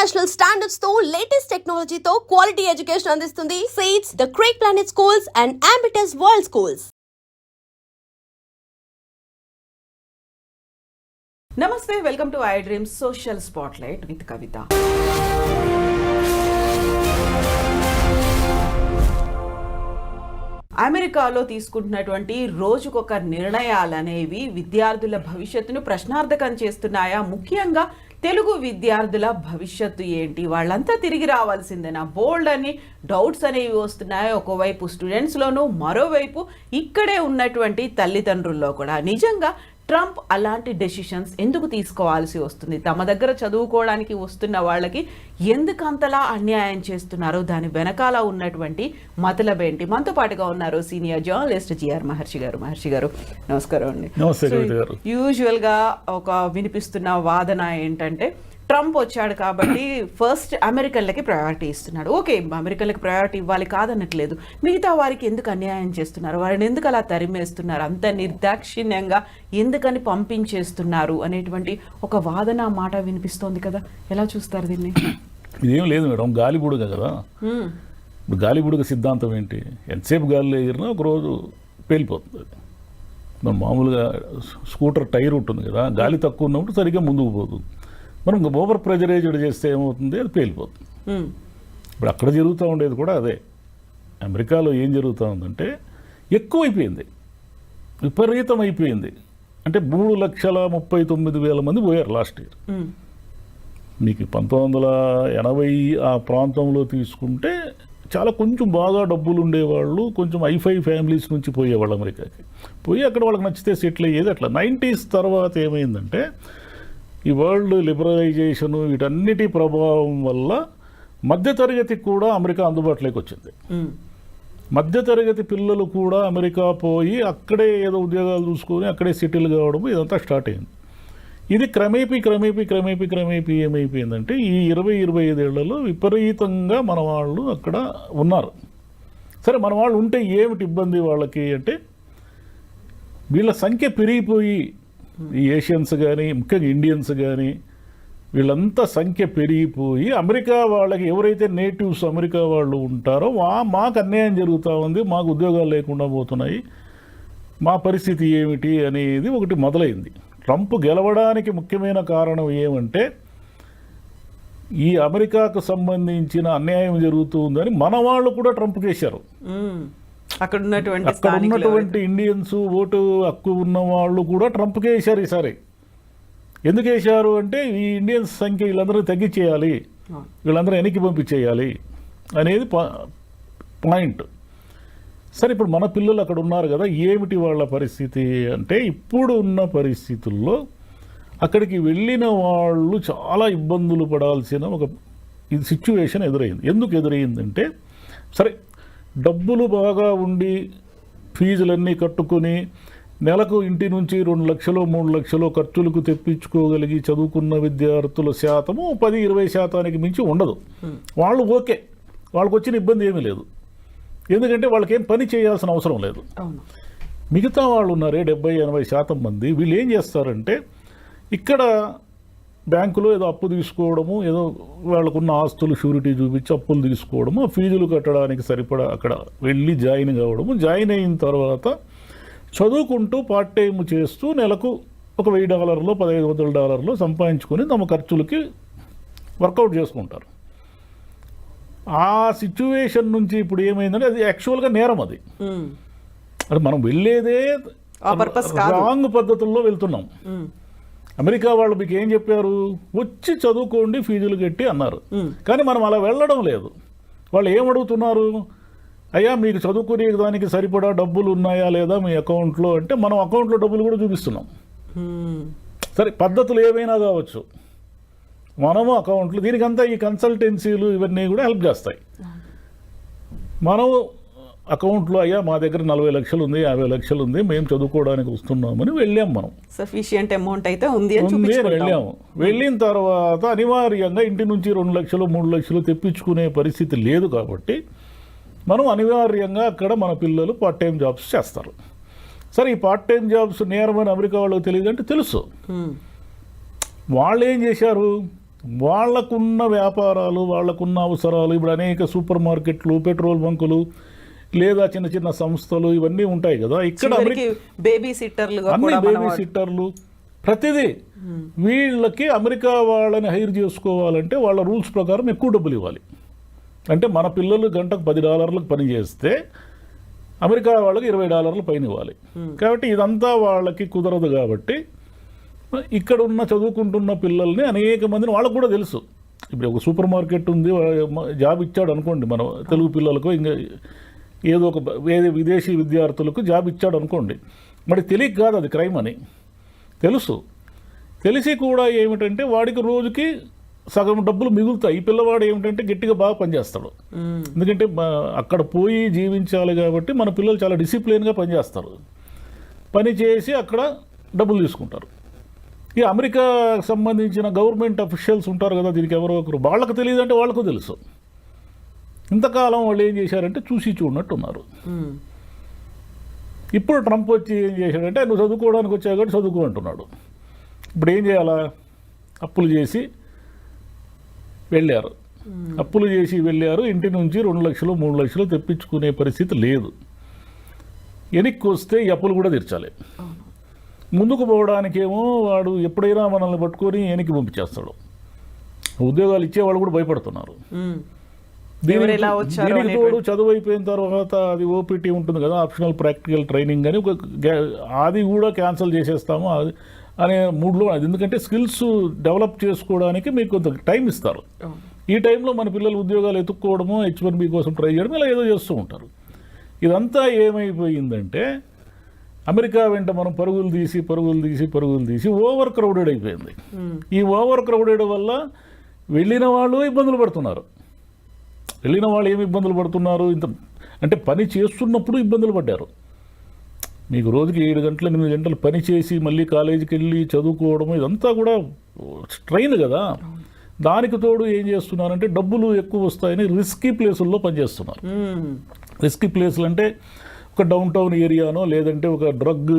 International standards తో latest టెక్నాలజీతో quality education అందిస్తుంది సీట్స్ the creek planet schools and ambitus world schools. నమస్తే, welcome to I dreams social spotlight with Kavitha. అమెరికాలో తీసుకుంటున్నటువంటి రోజుకొక నిర్ణయాలనేవి విద్యార్థుల భవిష్యత్తును ప్రశ్నార్థకం చేస్తున్నాయా? ముఖ్యంగా తెలుగు విద్యార్థుల భవిష్యత్తు ఏంటి? వాళ్ళంతా తిరిగి రావాల్సిందేనా? బోల్డ్ అని డౌట్స్ అనేవి వస్తున్నాయి ఒకవైపు స్టూడెంట్స్లోనూ, మరోవైపు ఇక్కడే ఉన్నటువంటి తల్లిదండ్రుల్లో కూడా. నిజంగా ట్రంప్ అలాంటి డెసిషన్స్ ఎందుకు తీసుకోవాల్సి వస్తుంది? తమ దగ్గర చదువుకోవడానికి వస్తున్న వాళ్ళకి ఎందుకు అంతలా అన్యాయం చేస్తున్నారో, దాని వెనకాల ఉన్నటువంటి మతలబేంటి? మనతో పాటుగా ఉన్నారు సీనియర్ జర్నలిస్ట్ జిఆర్ మహర్షి గారు. మహర్షి గారు నమస్కారం అండి. యూజువల్గా ఒక వినిపిస్తున్న వాదన ఏంటంటే, ట్రంప్ వచ్చాడు కాబట్టి ఫస్ట్ అమెరికన్లకి ప్రయారిటీ ఇస్తున్నాడు. ఓకే, అమెరికన్లకి ప్రయారిటీ ఇవ్వాలి, కాదనట్లేదు. మిగతా వారికి ఎందుకు అన్యాయం చేస్తున్నారు? వారిని ఎందుకు అలా తరిమేస్తున్నారు? అంత నిర్దాక్షిణ్యంగా ఎందుకని పంపించేస్తున్నారు అనేటువంటి ఒక వాదన మాట వినిపిస్తోంది కదా. ఎలా చూస్తారు దీన్ని? ఇదేం లేదు మేడం, గాలిబుడగ కదా. ఇప్పుడు గాలిబుడగ సిద్ధాంతం ఏంటి? ఎంతసేపు గాలిలో ఎగిరినా ఒకరోజు పేలిపోతుంది. మనం మామూలుగా స్కూటర్ టైర్ ఉంటుంది కదా, గాలి తక్కువ ఉన్నప్పుడు సరిగ్గా ముందుకు పోతుంది. మనం ఓవర్ ప్రెజరైజ్డ్ చేస్తే ఏమవుతుంది? అది పేలిపోతుంది. ఇప్పుడు అక్కడ జరుగుతూ ఉండేది కూడా అదే. అమెరికాలో ఏం జరుగుతూ ఉందంటే, ఎక్కువైపోయింది, విపరీతం అయిపోయింది. అంటే 3,39,000 మంది పోయారు లాస్ట్ ఇయర్. మీకు 1980 ఆ ప్రాంతంలో తీసుకుంటే చాలా కొంచెం బాగా డబ్బులు ఉండేవాళ్ళు, కొంచెం ఐఫై ఫ్యామిలీస్ నుంచి పోయేవాళ్ళు అమెరికాకి. పోయి అక్కడ వాళ్ళకి నచ్చితే సెటిల్ అయ్యేది. అట్లా 90s తర్వాత ఏమైందంటే, ఈ వరల్డ్ లిబరలైజేషను వీటన్నిటి ప్రభావం వల్ల మధ్యతరగతికి కూడా అమెరికా అందుబాటులోకి వచ్చింది. మధ్యతరగతి పిల్లలు కూడా అమెరికా పోయి అక్కడే ఏదో ఉద్యోగాలు చూసుకొని అక్కడే సెటిల్ కావడం ఇదంతా స్టార్ట్ అయింది. ఇది క్రమేపీ ఏమైపోయిందంటే, ఈ 20-25 ఏళ్లలో విపరీతంగా మన వాళ్ళు అక్కడ ఉన్నారు. సరే, మన వాళ్ళు ఉంటే ఏమిటి ఇబ్బంది వాళ్ళకి అంటే, వీళ్ళ సంఖ్య పెరిగిపోయి, ఈ ఏషియన్స్ కానీ ముఖ్యంగా ఇండియన్స్ కానీ వీళ్ళంతా సంఖ్య పెరిగిపోయి అమెరికా వాళ్ళకి ఎవరైతే నేటివ్స్ అమెరికా వాళ్ళు ఉంటారో మాకు అన్యాయం జరుగుతూ ఉంది, మాకు ఉద్యోగాలు లేకుండా పోతున్నాయి, మా పరిస్థితి ఏమిటి అనేది ఒకటి మొదలైంది. ట్రంప్ గెలవడానికి ముఖ్యమైన కారణం ఏమంటే, ఈ అమెరికాకు సంబంధించిన అన్యాయం జరుగుతుందని మన వాళ్ళు కూడా ట్రంప్ చేశారు. అక్కడ ఉన్నటువంటి ఇండియన్స్, ఓటు హక్కు ఉన్న వాళ్ళు కూడా ట్రంప్కే వేశారు ఈసారి. ఎందుకు వేశారు అంటే, ఈ ఇండియన్స్ సంఖ్య వీళ్ళందరూ తగ్గించేయాలి, వీళ్ళందరూ వెనక్కి పంపించేయాలి అనేది పాయింట్. సరే, ఇప్పుడు మన పిల్లలు అక్కడ ఉన్నారు కదా, ఏమిటి వాళ్ళ పరిస్థితి అంటే, ఇప్పుడు ఉన్న పరిస్థితుల్లో అక్కడికి వెళ్ళిన వాళ్ళు చాలా ఇబ్బందులు పడాల్సిన ఒక సిచ్యువేషన్ ఎదురైంది. ఎందుకు ఎదురైందంటే, సరే డబ్బులు బాగా ఉండి ఫీజులన్నీ కట్టుకొని నెలకు ఇంటి నుంచి 2 లక్షలు 3 లక్షలు ఖర్చులకు తెప్పించుకోగలిగి చదువుకున్న విద్యార్థుల శాతము 10-20% మించి ఉండదు. వాళ్ళు ఓకే, వాళ్ళకు వచ్చిన ఇబ్బంది ఏమీ లేదు, ఎందుకంటే వాళ్ళకి ఏం పని చేయాల్సిన అవసరం లేదు. మిగతా వాళ్ళు ఉన్నారే 70-80% మంది, వీళ్ళు ఏం చేస్తారంటే, ఇక్కడ బ్యాంకులో ఏదో అప్పు తీసుకోవడము, ఏదో వాళ్ళకున్న ఆస్తులు షూరిటీ చూపించి అప్పులు తీసుకోవడము, ఫీజులు కట్టడానికి సరిపడా అక్కడ వెళ్ళి జాయిన్ కావడము, జాయిన్ అయిన తర్వాత చదువుకుంటూ పార్ట్ టైం చేస్తూ నెలకు ఒక $1,000 $1,500 సంపాదించుకొని తమ ఖర్చులకి వర్కౌట్ చేసుకుంటారు. ఆ సిచ్యువేషన్ నుంచి ఇప్పుడు ఏమైందంటే, అది యాక్చువల్గా నేరం. అది మనం వెళ్ళేదే రాంగ్ పద్ధతుల్లో వెళ్తున్నాం. అమెరికా వాళ్ళు మీకు ఏం చెప్పారు? వచ్చి చదువుకోండి, ఫీజులు కట్టి అన్నారు. కానీ మనం అలా వెళ్ళడం లేదు. వాళ్ళు ఏమడుగుతున్నారు? అయ్యా, మీకు చదువుకునే దానికి సరిపడా డబ్బులు ఉన్నాయా లేదా మీ అకౌంట్లో అంటే, మనం అకౌంట్లో డబ్బులు కూడా చూపిస్తున్నాం. సరే, పద్ధతులు ఏమైనా కావచ్చు, మనము అకౌంట్లు, దీనికంతా ఈ కన్సల్టెన్సీలు ఇవన్నీ కూడా హెల్ప్ చేస్తాయి. మనం అకౌంట్లో, అయ్యా మా దగ్గర 40 లక్షలు ఉంది, 50 లక్షలు ఉంది, మేము చదువుకోవడానికి వస్తున్నామని వెళ్ళాం. మనం సఫిషియంట్ అమౌంట్ అయితే ఉంది వెళ్ళాము. వెళ్ళిన తర్వాత అనివార్యంగా ఇంటి నుంచి 2 లక్షలు 3 లక్షలు తెప్పించుకునే పరిస్థితి లేదు కాబట్టి మనం అనివార్యంగా అక్కడ మన పిల్లలు పార్ట్ టైం జాబ్స్ చేస్తారు. సరే, ఈ పార్ట్ టైం జాబ్స్ నేరమని అమెరికా వాళ్ళకి తెలియదు అంటే తెలుసు. వాళ్ళు ఏం చేశారు? వాళ్ళకున్న వ్యాపారాలు, వాళ్ళకున్న అవసరాలు, ఇప్పుడు అనేక సూపర్ మార్కెట్లు, పెట్రోల్ బంకులు, లేదా చిన్న చిన్న సంస్థలు ఇవన్నీ ఉంటాయి కదా. ఇక్కడ బేబీ సిట్టర్లు, అన్ని బేబీ సిట్టర్లు, ప్రతిదీ వీళ్ళకి అమెరికా వాళ్ళని హైర్ చేసుకోవాలంటే వాళ్ళ రూల్స్ ప్రకారం ఎక్కువ డబ్బులు ఇవ్వాలి. అంటే మన పిల్లలు గంటకు $10 పని చేస్తే అమెరికా వాళ్ళకి $20 పైన ఇవ్వాలి. కాబట్టి ఇదంతా వాళ్ళకి కుదరదు. కాబట్టి ఇక్కడ ఉన్న చదువుకుంటున్న పిల్లల్ని అనేక మందిని వాళ్ళకు కూడా తెలుసు. ఇప్పుడు ఒక సూపర్ మార్కెట్ ఉంది, జాబ్ ఇచ్చాడు అనుకోండి, మన తెలుగు పిల్లలకు, ఇంకా ఏదో ఒక విదేశీ విద్యార్థులకు జాబ్ ఇచ్చాడు అనుకోండి, మరి తెలియక కాదు అది క్రైమ్ అని తెలుసు. తెలిసి కూడా ఏమిటంటే వాడికి రోజుకి సగం డబ్బులు మిగులుతాయి. ఈ పిల్లవాడు ఏమిటంటే గట్టిగా బాగా పనిచేస్తాడు. ఎందుకంటే అక్కడ పోయి జీవించాలి కాబట్టి మన పిల్లలు చాలా డిసిప్లిన్గా పనిచేస్తారు. పని చేసి అక్కడ డబ్బులు తీసుకుంటారు. ఈ అమెరికా సంబంధించిన గవర్నమెంట్ అఫీషియల్స్ ఉంటారు కదా, దీనికి ఎవరో ఒకరు, వాళ్ళకు తెలియదు అంటే వాళ్ళకు తెలుసు. ఇంతకాలం వాళ్ళు ఏం చేశారంటే చూసి చూడనట్టు ఉన్నారు. ఇప్పుడు ట్రంప్ వచ్చి ఏం చేశాడంటే నువ్వు చదువుకోవడానికి వచ్చావు కాబట్టి చదువుకో అంటున్నాడు. ఇప్పుడు ఏం చేయాలా? అప్పులు చేసి వెళ్ళారు. అప్పులు చేసి వెళ్ళారు. ఇంటి నుంచి 2 లక్షలు 3 లక్షలు తెప్పించుకునే పరిస్థితి లేదు. వెనక్కి వస్తే ఈ అప్పులు కూడా తీర్చాలి. ముందుకు పోవడానికేమో వాడు ఎప్పుడైనా మనల్ని పట్టుకొని వెనక్కి పంపించేస్తాడు. ఉద్యోగాలు ఇచ్చేవాళ్ళు కూడా భయపడుతున్నారు. దీనికి తోడు చదువు అయిపోయిన తర్వాత అది ఓపీటీ ఉంటుంది కదా, ఆప్షనల్ ప్రాక్టికల్ ట్రైనింగ్ అని, అది కూడా క్యాన్సిల్ చేసేస్తాము అనే మూడ్లో. అది ఎందుకంటే స్కిల్స్ డెవలప్ చేసుకోవడానికి మీకు కొంత టైం ఇస్తారు. ఈ టైంలో మన పిల్లలు ఉద్యోగాలు ఎత్తుక్కోవడము, H1B కోసం ట్రై చేయడం, ఇలా ఏదో చేస్తూ ఉంటారు. ఇదంతా ఏమైపోయిందంటే అమెరికా వెంట మనం పరుగులు తీసి ఓవర్ క్రౌడెడ్ అయిపోయింది. ఈ ఓవర్ క్రౌడెడ్ వల్ల వెళ్ళిన వాళ్ళు ఇబ్బందులు పడుతున్నారు. వెళ్ళిన వాళ్ళు ఏమి ఇబ్బందులు పడుతున్నారు? అంటే పని చేస్తున్నప్పుడు ఇబ్బందులు పడ్డారు. మీకు రోజుకి 7 గంటలు 8 గంటలు పని చేసి మళ్ళీ కాలేజీకి వెళ్ళి చదువుకోవడం, ఇదంతా కూడా స్ట్రెయిన్ కదా. దానికి తోడు ఏం చేస్తున్నారంటే డబ్బులు ఎక్కువ వస్తాయని రిస్కీ ప్లేసుల్లో పనిచేస్తున్నారు. రిస్కీ ప్లేసులు అంటే ఒక డౌన్ టౌన్ ఏరియానో, లేదంటే ఒక డ్రగ్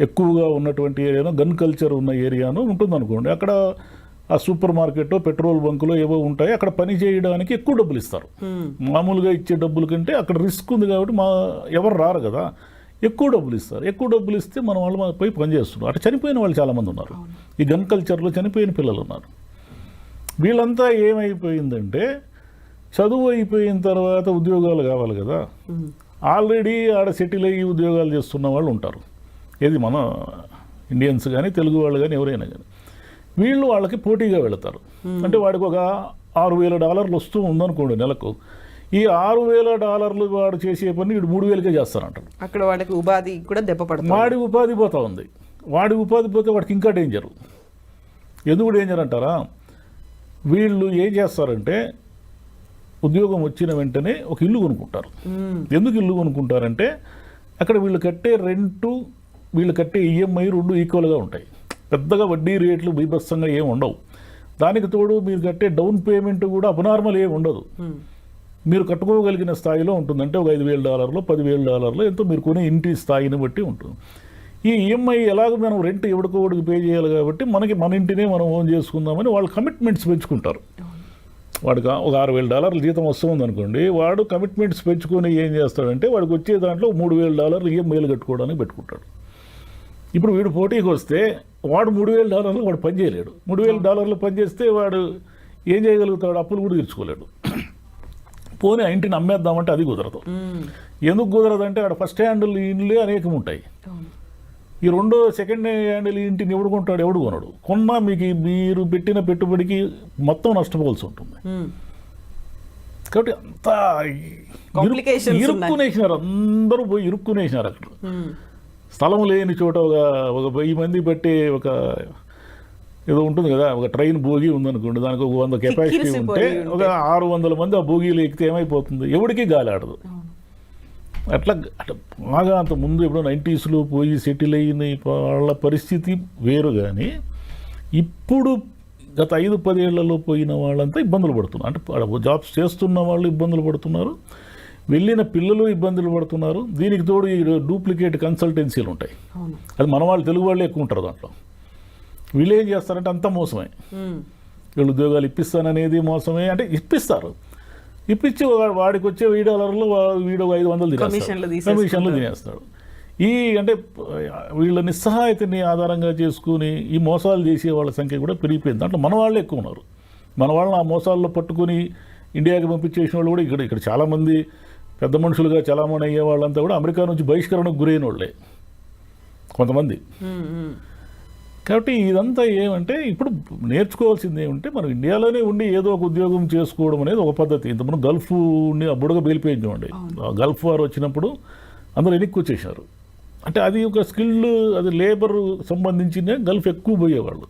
ఎక్కువగా ఉన్నటువంటి ఏరియానో, గన్ కల్చర్ ఉన్న ఏరియానో ఉంటుందనుకోండి. అక్కడ ఆ సూపర్ మార్కెట్, పెట్రోల్ బంకులో ఏవో ఉంటాయి, అక్కడ పని చేయడానికి ఎక్కువ డబ్బులు ఇస్తారు. మామూలుగా ఇచ్చే డబ్బుల కంటే అక్కడ రిస్క్ ఉంది కాబట్టి ఎవరు రారు కదా, ఎక్కువ డబ్బులు ఇస్తారు. ఎక్కువ డబ్బులు ఇస్తే మన వాళ్ళు పోయి పని చేస్తున్నారు. అటు చనిపోయిన వాళ్ళు చాలామంది ఉన్నారు. ఈ గన్ కల్చర్లో చనిపోయిన పిల్లలు ఉన్నారు. వీళ్ళంతా ఏమైపోయిందంటే చదువు అయిపోయిన తర్వాత ఉద్యోగాలు కావాలి కదా, ఆల్రెడీ ఆడ సెటిల్ అయ్యి ఉద్యోగాలు చేస్తున్న వాళ్ళు ఉంటారు. ఏది మన ఇండియన్స్ కానీ తెలుగు వాళ్ళు కానీ ఎవరైనా కానీ, వీళ్ళు వాళ్ళకి పోటీగా వెళతారు. అంటే వాడికి ఒక $6,000 వస్తూ ఉందనుకోండి నెలకు. ఈ $6,000 వాడు చేసే పని వీడు 3,000కే చేస్తారంటారు. అక్కడ వాడికి ఉపాధి కూడా దెబ్బపడుతుంది. వాడి ఉపాధి పోతా ఉంది. వాడి ఉపాధి పోతే వాడికి ఇంకా డేంజరు. ఎందుకు డేంజర్ అంటారా? వీళ్ళు ఏం చేస్తారంటే ఉద్యోగం వచ్చిన వెంటనే ఒక ఇల్లు కొనుక్కుంటారు. ఎందుకు ఇల్లు కొనుక్కుంటారంటే అక్కడ వీళ్ళు కట్టే రెంటు, వీళ్ళు కట్టే EMI 2 ఈక్వల్గా ఉంటాయి. పెద్దగా వడ్డీ రేట్లు బీభత్సంగా ఏమి ఉండవు. దానికి తోడు మీరు కట్టే డౌన్ పేమెంట్ కూడా అబ్నార్మల్ ఏమి ఉండదు. మీరు కట్టుకోగలిగిన స్థాయిలో ఉంటుంది. అంటే ఒక $5,000 $10,000 ఎంతో మీరు కొనే ఇంటి స్థాయిని బట్టి ఉంటుంది. ఈ EMI ఎలాగో మనం రెంట్ ఎవడికోడికి పే చేయాలి కాబట్టి మన ఇంటినే మనం ఓన్ చేసుకుందామని వాళ్ళు కమిట్మెంట్స్ పెంచుకుంటారు. వాడికి ఒక $6,000 జీతం వస్తుంది అనుకోండి, వాడు కమిట్మెంట్స్ పెంచుకొని ఏం చేస్తాడంటే వాడికి వచ్చే దాంట్లో $3,000 EMIలు కట్టుకోవడానికి పెట్టుకుంటాడు. ఇప్పుడు వీడు పోటీకి వస్తే వాడు $3,000 వాడు పని చేయలేడు. $3,000 పని చేస్తే వాడు ఏం చేయగలుగుతాడు? అప్పులు కూడా తీర్చుకోలేడు. పోనీ ఆ ఇంటిని అమ్మేద్దామంటే అది కుదరదు. ఎందుకు కుదరదంటే ఆడ ఫస్ట్ హ్యాండిల్ ఇండ్లే అనేకం ఉంటాయి. ఈ సెకండ్ హ్యాండిల్ ఇంటిని ఎవడు కొంటాడు? ఎవడు కొనడు. కొన్నా మీకు మీరు పెట్టిన పెట్టుబడికి మొత్తం నష్టపోవాల్సి ఉంటుంది. కాబట్టి అంతా ఇరుక్కునేసినారు. అందరూ పోయి ఇరుక్కునేసినారు. అక్కడ స్థలం లేని చోట ఒక 1000 మంది బట్టి ఒక ఏదో ఉంటుంది కదా, ఒక ట్రైన్ బోగి ఉందనుకోండి, దానికి ఒక 100 కెపాసిటీ ఉంటే ఒక 600 మంది ఆ బోగీలు ఎక్కితే ఏమైపోతుంది? ఎవరికి గాలి ఆడదు. అట్లా బాగా అంత ముందు ఎప్పుడో 90sలో పోయి సెటిల్ అయిన వాళ్ళ పరిస్థితి వేరు. కానీ ఇప్పుడు గత 5-10 ఏళ్లలో పోయిన వాళ్ళంతా ఇబ్బందులు పడుతున్నారు. అంటే జాబ్స్ చేస్తున్న వాళ్ళు ఇబ్బందులు పడుతున్నారు, వెళ్ళిన పిల్లలు ఇబ్బందులు పడుతున్నారు. దీనికి తోడు ఈ డూప్లికేట్ కన్సల్టెన్సీలు ఉంటాయి. అది మన వాళ్ళు తెలుగు వాళ్ళే ఎక్కువ ఉంటారు దాంట్లో. వీళ్ళు ఏం చేస్తారంటే అంత మోసమే. వీళ్ళు ఉద్యోగాలు ఇప్పిస్తాననేది మోసమే, అంటే ఇప్పిస్తారు, ఇప్పించి వాడికి వచ్చే $1 వీడు 500 కమిషన్లు తినేస్తాడు. అంటే వీళ్ళ నిస్సహాయతని ఆధారంగా చేసుకుని ఈ మోసాలు చేసే వాళ్ళ సంఖ్య కూడా పెరిగిపోయింది. దాంట్లో మన వాళ్ళే ఎక్కువ ఉన్నారు. మన వాళ్ళని ఆ మోసాల్లో పట్టుకుని ఇండియాకి పంపించేసిన వాళ్ళు కూడా ఇక్కడ చాలామంది పెద్ద మనుషులుగా చలామణి అయ్యే వాళ్ళంతా కూడా అమెరికా నుంచి బహిష్కరణకు గురైన వాళ్ళే కొంతమంది. కాబట్టి ఇదంతా ఏమంటే ఇప్పుడు నేర్చుకోవాల్సింది ఏమంటే మనం ఇండియాలోనే ఉండి ఏదో ఒక ఉద్యోగం చేసుకోవడం అనేది ఒక పద్ధతి. ఇంతకుముందు గల్ఫ్ ఉండి ఆ బుడగ పేలిపోయింది చూడండి, గల్ఫ్ వార్ వచ్చినప్పుడు అందరూ వెనక్కి వచ్చేసారు. అంటే అది ఒక స్కిల్డ్, అది లేబర్ సంబంధించిన గల్ఫ్ ఎక్కువ పోయేవాళ్ళు.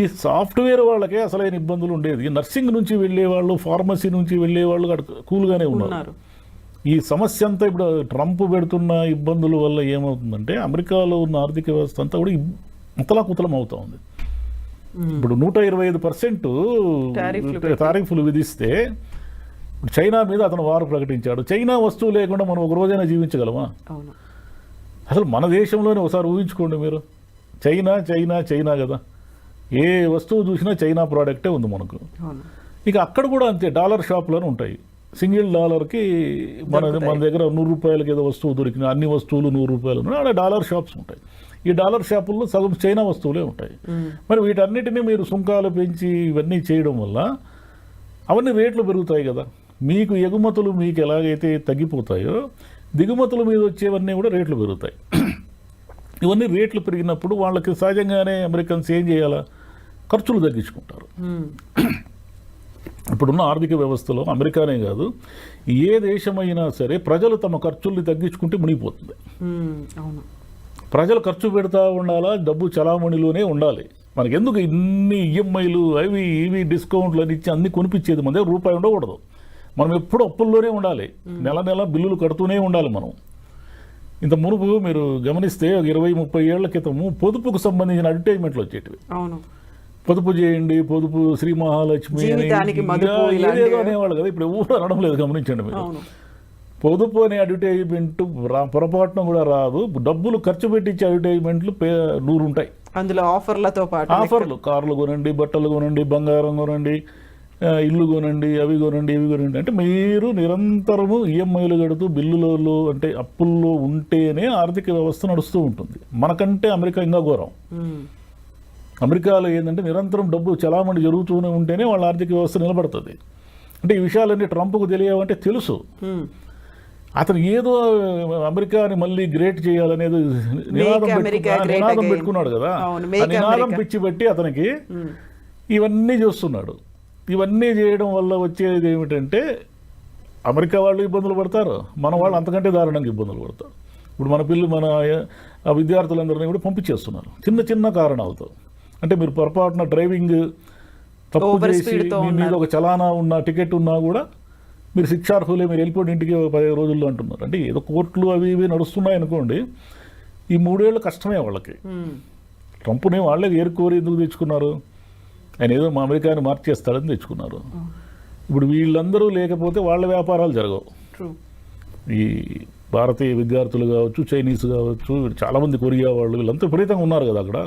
ఈ సాఫ్ట్వేర్ వాళ్ళకే అసలైన ఇబ్బందులు ఉండేది. నర్సింగ్ నుంచి వెళ్ళేవాళ్ళు, ఫార్మసీ నుంచి వెళ్ళేవాళ్ళు కూల్గానే ఉన్నారు. ఈ సమస్య అంతా ఇప్పుడు ట్రంప్ పెడుతున్న ఇబ్బందుల వల్ల ఏమవుతుందంటే అమెరికాలో ఉన్న ఆర్థిక వ్యవస్థ అంతా కూడా ముతలాకుతలం అవుతా ఉంది. ఇప్పుడు 125% టారిఫ్లు విధిస్తే ఇప్పుడు చైనా మీద అతను వారు ప్రకటించాడు. చైనా వస్తువు లేకుండా మనం ఒక రోజైనా జీవించగలమా? అసలు మన దేశంలోనే ఒకసారి ఊహించుకోండి మీరు, చైనా చైనా చైనా కదా, ఏ వస్తువు చూసినా చైనా ప్రోడక్టే ఉంది మనకు. ఇక అక్కడ కూడా అంతే, డాలర్ షాపులను ఉంటాయి. సింగిల్ డాలర్కి మన దగ్గర $100 ఏదో వస్తువు దొరికిన అన్ని వస్తువులు $100 ఉన్నాయి, అక్కడ డాలర్ షాప్స్ ఉంటాయి. ఈ డాలర్ షాపుల్లో సగం చైనా వస్తువులే ఉంటాయి. మరి వీటన్నిటినీ మీరు సుంకాలు పెంచి ఇవన్నీ చేయడం వల్ల అవన్నీ రేట్లు పెరుగుతాయి కదా. మీకు ఎగుమతులు మీకు ఎలాగైతే తగ్గిపోతాయో దిగుమతుల మీద వచ్చేవన్నీ కూడా రేట్లు పెరుగుతాయి. ఇవన్నీ రేట్లు పెరిగినప్పుడు వాళ్ళకి సహజంగానే అమెరికన్స్ ఏం చేయాలా, ఖర్చులు తగ్గించుకుంటారు. ఇప్పుడున్న ఆర్థిక వ్యవస్థలో అమెరికానే కాదు, ఏ దేశమైనా సరే ప్రజలు తమ ఖర్చుల్ని తగ్గించుకుంటే మునిగిపోతుంది. ప్రజలు ఖర్చు పెడతా ఉండాలా, డబ్బు చలామణిలోనే ఉండాలి. మనకి ఎందుకు ఇన్ని ఈఎంఐలు అవి ఇవి డిస్కౌంట్లు అని ఇచ్చి అన్ని కొనిపించేది? మన దగ్గర రూపాయి ఉండకూడదు. మనం ఎప్పుడు అప్పుల్లోనే ఉండాలి, నెల నెల బిల్లులు కడుతూనే ఉండాలి. మనం ఇంత మునుపు మీరు గమనిస్తే 20-30 ఏళ్ల క్రితము పొదుపుకు సంబంధించిన అడ్వర్టైజ్మెంట్లు వచ్చేటివి. పొదుపు చేయండి, పొదుపు శ్రీ మహాలక్ష్మి ఏదేదో అనేవాళ్ళు కదా. ఇప్పుడు ఎవరు అనడం లేదు, గమనించండి మీరు. పొదుపు అనే అడ్వర్టైజ్మెంట్ పొరపాటున కూడా రాదు. డబ్బులు ఖర్చు పెట్టించే అడ్వర్టైజ్మెంట్లు 100 ఉంటాయి. అందులో ఆఫర్లతో పాటు ఆఫర్లు, కార్లు కొనండి, బట్టలు కొనండి, బంగారం కొనండి, ఇల్లు కొనండి, అవి కొనండి, ఇవి కొనండి. అంటే మీరు నిరంతరము ఈఎంఐలు కడుతూ బిల్లులలో అంటే అప్పుల్లో ఉంటేనే ఆర్థిక వ్యవస్థ నడుస్తూ ఉంటుంది. మనకంటే అమెరికా ఇంకా ఘోరం. అమెరికాలో ఏంటంటే నిరంతరం డబ్బు చలామణి జరుగుతూనే ఉంటేనే వాళ్ళ ఆర్థిక వ్యవస్థ నిలబడుతుంది. అంటే ఈ విషయాలన్నీ ట్రంప్కు తెలియవంటే తెలుసు. అతను ఏదో అమెరికాని మళ్ళీ గ్రేట్ చేయాలనేది నినాదం పెట్టుకున్నాడు కదా. ఆ నినాదం పిచ్చి పెట్టి అతనికి ఇవన్నీ చేస్తున్నాడు. ఇవన్నీ చేయడం వల్ల వచ్చేది ఏమిటంటే అమెరికా వాళ్ళు ఇబ్బందులు పడతారు, మన వాళ్ళు అంతకంటే దారుణంగా ఇబ్బందులు పడతారు. ఇప్పుడు మన విద్యార్థులందరినీ కూడా పంపించేస్తున్నారు చిన్న చిన్న కారణాలతో. అంటే మీరు పొరపాటున డ్రైవింగ్ తప్పు చేసి మీ మీద ఒక చలానా ఉన్న టికెట్ ఉన్నా కూడా మీరు శిక్షార్హులే, మీరు వెళ్ళిపోయిన ఇంటికి 15 రోజుల్లో అంటున్నారు. అంటే ఏదో కోర్టులు అవి ఇవి నడుస్తున్నాయి అనుకోండి. ఈ 3 ఏళ్ళు కష్టమే వాళ్ళకి. ట్రంప్ని వాళ్ళే ఏరుకోరి ఎందుకు తెచ్చుకున్నారు? ఆయన ఏదో మా అమెరికాని మార్చేస్తాడని తెచ్చుకున్నారు. ఇప్పుడు వీళ్ళందరూ లేకపోతే వాళ్ళ వ్యాపారాలు జరగవు. ఈ భారతీయ విద్యార్థులు కావచ్చు, చైనీస్ కావచ్చు, చాలామంది కొరియా వాళ్ళు, వీళ్ళంతా విపరీతంగా ఉన్నారు కదా అక్కడ.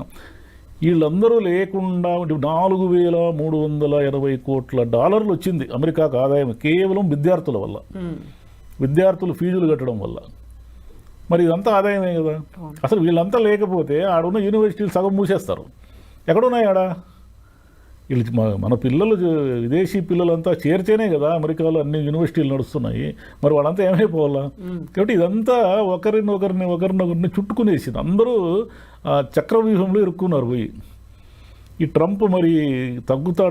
వీళ్ళందరూ లేకుండా $4,380 కోట్ల వచ్చింది అమెరికాకు ఆదాయం కేవలం విద్యార్థుల వల్ల, విద్యార్థులు ఫీజులు కట్టడం వల్ల. మరి ఇదంతా ఆదాయమే కదా. అసలు వీళ్ళంతా లేకపోతే ఆడున్న యూనివర్సిటీలు సగం మూసేస్తారు. ఎక్కడున్నాయి ఆడ? వీళ్ళు మన పిల్లలు, విదేశీ పిల్లలంతా చేరితేనే కదా అమెరికాలో అన్ని యూనివర్సిటీలు నడుస్తున్నాయి. మరి వాళ్ళంతా ఏమైపోవాలా? కాబట్టి ఇదంతా ఒకరినొకరిని చుట్టుకునేసింది. అందరూ చక్రవ్యూహంలో ఇరుక్కున్నారు పోయి. ఈ ట్రంప్ మరి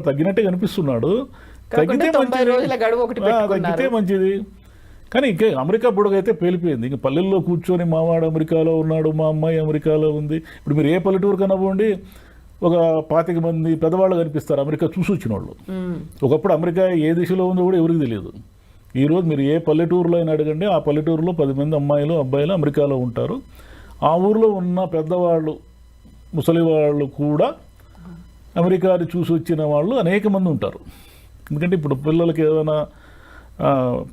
తగ్గినట్టే కనిపిస్తున్నాడు. తగ్గితే మంచిది. కానీ ఇంకే అమెరికా బుడగైతే పేలిపోయింది. ఇంక పల్లెల్లో కూర్చొని మావాడు అమెరికాలో ఉన్నాడు, మా అమ్మాయి అమెరికాలో ఉంది. ఇప్పుడు మీరు ఏ పల్లెటూరు కనవ్వండి, ఒక 25 మంది పెద్దవాళ్ళు కనిపిస్తారు అమెరికా చూసి వచ్చిన వాళ్ళు. ఒకప్పుడు అమెరికా ఏ దిశలో ఉందో కూడా ఎవరికి తెలియదు. ఈరోజు మీరు ఏ పల్లెటూరులో అయినా అడగండి, ఆ పల్లెటూరులో 10 మంది అమ్మాయిలు అబ్బాయిలు అమెరికాలో ఉంటారు. ఆ ఊరిలో ఉన్న పెద్దవాళ్ళు, ముసలి వాళ్ళు కూడా అమెరికాని చూసి వచ్చిన వాళ్ళు అనేక మంది ఉంటారు. ఎందుకంటే ఇప్పుడు పిల్లలకి ఏదైనా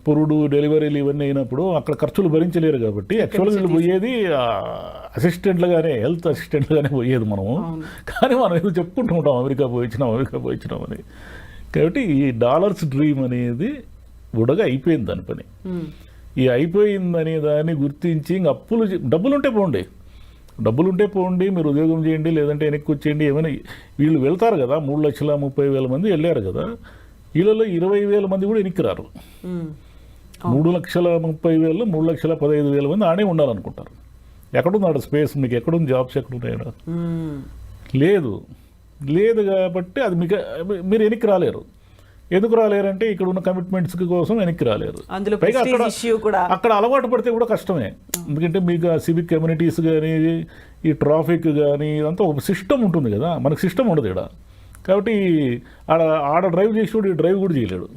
పురుడు డెలివరీలు ఇవన్నీ అయినప్పుడు అక్కడ ఖర్చులు భరించలేరు కాబట్టి యాక్చువల్గా వీళ్ళు పోయేది అసిస్టెంట్లుగానే, హెల్త్ అసిస్టెంట్లుగానే పోయేది మనము. కానీ మనం ఏదో చెప్పుకుంటూ ఉంటాం అమెరికా పోయించినాం అని. కాబట్టి ఈ డాలర్స్ డ్రీమ్ అనేది బుడగా అయిపోయింది దాని పని. ఈ అయిపోయిందనే దాన్ని గుర్తించి ఇంక డబ్బులుంటే పోండి, మీరు ఉద్యోగం చేయండి, లేదంటే వెనక్కి వచ్చేయండి, ఏమైనా. వీళ్ళు వెళ్తారు కదా, 3,30,000 మంది వెళ్ళారు కదా, వీళ్ళలో 20,000 మంది కూడా వెనక్కి రారు. 3,30,000, 3,15,000 మంది ఆడే ఉండాలనుకుంటారు. ఎక్కడున్నాడు స్పేస్? మీకు ఎక్కడుంది జాబ్స్? ఎక్కడున్నాయో లేదు కాబట్టి అది మీరు వెనక్కి రాలేరు. ఎందుకు రాలేరంటే ఇక్కడ ఉన్న కమిట్మెంట్స్ కోసం వెనక్కి రాలేరు. పైగా అక్కడ అలవాటు పడితే కూడా కష్టమే. ఎందుకంటే మీకు ఆ సివిక్ కమ్యూనిటీస్ కానీ, ఈ ట్రాఫిక్ కానీ, ఇదంతా ఒక సిస్టమ్ ఉంటుంది కదా, మనకు సిస్టమ్ ఉండదు ఇక్కడ. కాబట్టి ఆడ డ్రైవ్ చేసేవాడు ఈ డ్రైవ్ కూడా చేయలేడు,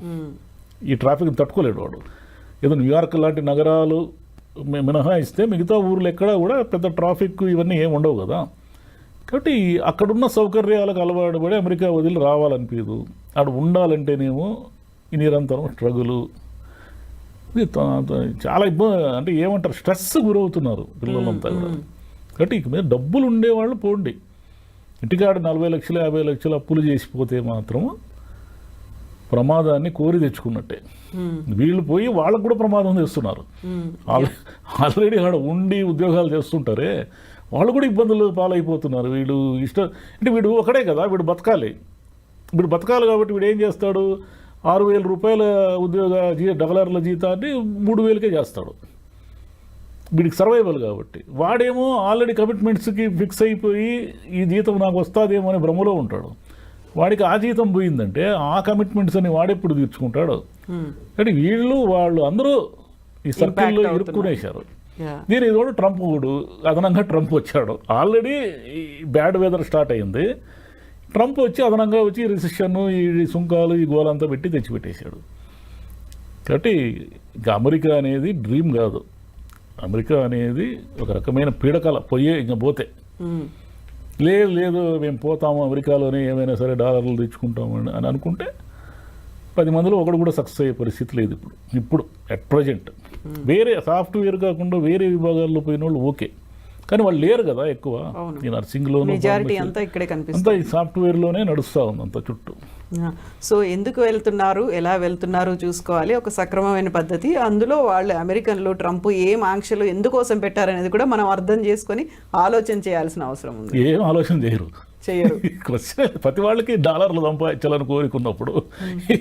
ఈ ట్రాఫిక్ తట్టుకోలేడు వాడు. ఏదో న్యూయార్క్ లాంటి నగరాలు మినహాయిస్తే మిగతా ఊర్లు ఎక్కడా కూడా పెద్ద ట్రాఫిక్ ఇవన్నీ ఏమి ఉండవు కదా. కాబట్టి అక్కడున్న సౌకర్యాలకు అలవాటు పడి అమెరికా వదిలి రావాలనిపించదు. అక్కడ ఉండాలంటేనేమో ఈ నిరంతరం స్ట్రగులు, చాలా ఇబ్బంది. అంటే ఏమంటారు, స్ట్రెస్ గురవుతున్నారు పిల్లలంతా కూడా. కాబట్టి ఇక మీద డబ్బులు ఉండేవాళ్ళు పోండి. ఇంటికాడ 40 లక్షలు 50 లక్షలు అప్పులు చేసిపోతే మాత్రము ప్రమాదాన్ని కోరి తెచ్చుకున్నట్టే. వీళ్ళు పోయి వాళ్ళకు కూడా ప్రమాదం చేస్తున్నారు. ఆల్రెడీ ఆడ ఉండి ఉద్యోగాలు చేస్తుంటారే వాళ్ళు కూడా ఇబ్బందులు పాలైపోతున్నారు. అంటే వీడు ఒకడే కదా, వీడు బతకాలి కాబట్టి వీడు ఏం చేస్తాడు, 6,000 రూపాయల డాలర్ల జీతాన్ని 3,000కే చేస్తాడు. వీడికి సర్వైవల్ కాబట్టి. వాడేమో ఆల్రెడీ కమిట్మెంట్స్కి ఫిక్స్ అయిపోయి ఈ జీతం నాకు వస్తుందేమో అనే భ్రమలో ఉంటాడు. వాడికి ఆ జీతం పోయిందంటే ఆ కమిట్మెంట్స్ అని వాడెప్పుడు తీర్చుకుంటాడు. అంటే వాళ్ళు అందరూ ఈ సర్కిల్లో ఇరుక్కునేశారు. దీని తోడు అదనంగా ట్రంప్ వచ్చాడు. ఆల్రెడీ బ్యాడ్ వెదర్ స్టార్ట్ అయింది. ట్రంప్ అదనంగా వచ్చి రిసెషన్, ఈ సుంకాలు, ఈ గోలంతా పెట్టి తెచ్చిపెట్టేశాడు. కాబట్టి ఇంకా అమెరికా అనేది డ్రీమ్ కాదు. అమెరికా అనేది ఒక రకమైన పీడకల ఇంకా పోతే లేదు మేము పోతాము అమెరికాలోనే ఏమైనా సరే డాలర్లు తెచ్చుకుంటాము అని అనుకుంటే 10 మందిలో ఒకడు కూడా సక్సెస్ అయ్యే పరిస్థితి లేదు ఇప్పుడు అట్ ప్రజెంట్. వేరే సాఫ్ట్వేర్ కాకుండా వేరే విభాగాల్లో పోయిన వాళ్ళు ఓకే, కానీ వాళ్ళు లేరు కదా ఎక్కువ. ఈ నర్సింగ్లోనూ అంతా ఈ సాఫ్ట్వేర్లోనే నడుస్తూ ఉంది అంత చుట్టూ. సో ఎందుకు ఎలా వెళ్తున్నారు చూసుకోవాలి, ఒక సక్రమమైన పద్ధతి. అందులో వాళ్ళు అమెరికన్లు ట్రంప్ ఏం ఆంక్షలు ఎందుకోసం పెట్టారనేది కూడా మనం అర్థం చేసుకొని ఆలోచన చేయాల్సిన అవసరం ఉంది. ఏం ఆలోచన చేయరు. ప్రతి వాళ్ళకి డాలర్లు సంపాదించాలని కోరుకున్నప్పుడు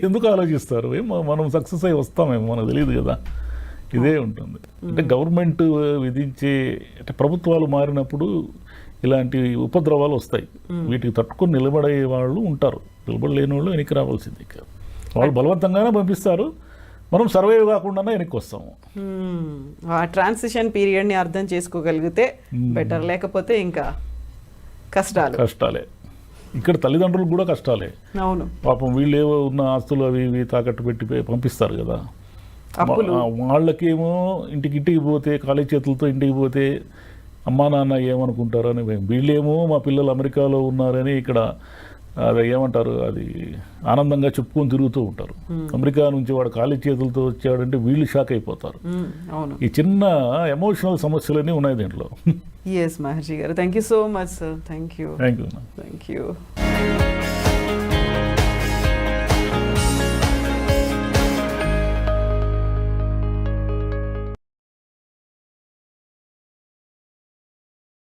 ఎందుకు ఆలోచిస్తారు? మనం సక్సెస్ అయ్యి వస్తామేమో మనకు తెలియదు కదా. ఇదే ఉంటుంది. అంటే గవర్నమెంట్ విధించే, అంటే ప్రభుత్వాలు మారినప్పుడు ఇలాంటి ఉపద్రవాలు వస్తాయి. వీటికి తట్టుకొని నిలబడే వాళ్ళు ఉంటారు, నిలబడలేని వాళ్ళు వెనక్కి రావాల్సింది. వాళ్ళు బలవంతంగానే పంపిస్తారు, మనం సర్వైవ్ కాకుండా వెనక్కి వస్తాము. ఆ ట్రాన్సిషన్ పీరియడ్ని అర్థం చేసుకోగలిగితే బెటర్, లేకపోతే ఇంకా కష్టాలే. ఇక్కడ తల్లిదండ్రులు కూడా కష్టాలే. అవును, పాపం వీళ్ళు ఏవో ఉన్న ఆస్తులు అవి ఇవి తాకట్టు పెట్టి పంపిస్తారు కదా. వాళ్ళకేమో ఇంటికి పోతే ఖాళీ చేతులతో ఇంటికి పోతే అమ్మా నాన్న ఏమనుకుంటారని, వీళ్ళేమో మా పిల్లలు అమెరికాలో ఉన్నారని ఇక్కడ అది ఏమంటారు, అది ఆనందంగా చెప్పుకొని తిరుగుతూ ఉంటారు. అమెరికా నుంచి వాడు ఖాళీ చేతులతో వచ్చాడంటే వీళ్ళు షాక్ అయిపోతారు. ఈ చిన్న ఎమోషనల్ సమస్యలన్నీ ఉన్నాయి దీంట్లో. ఎస్ మహర్షి గారు, thank you so much sir. Thank you.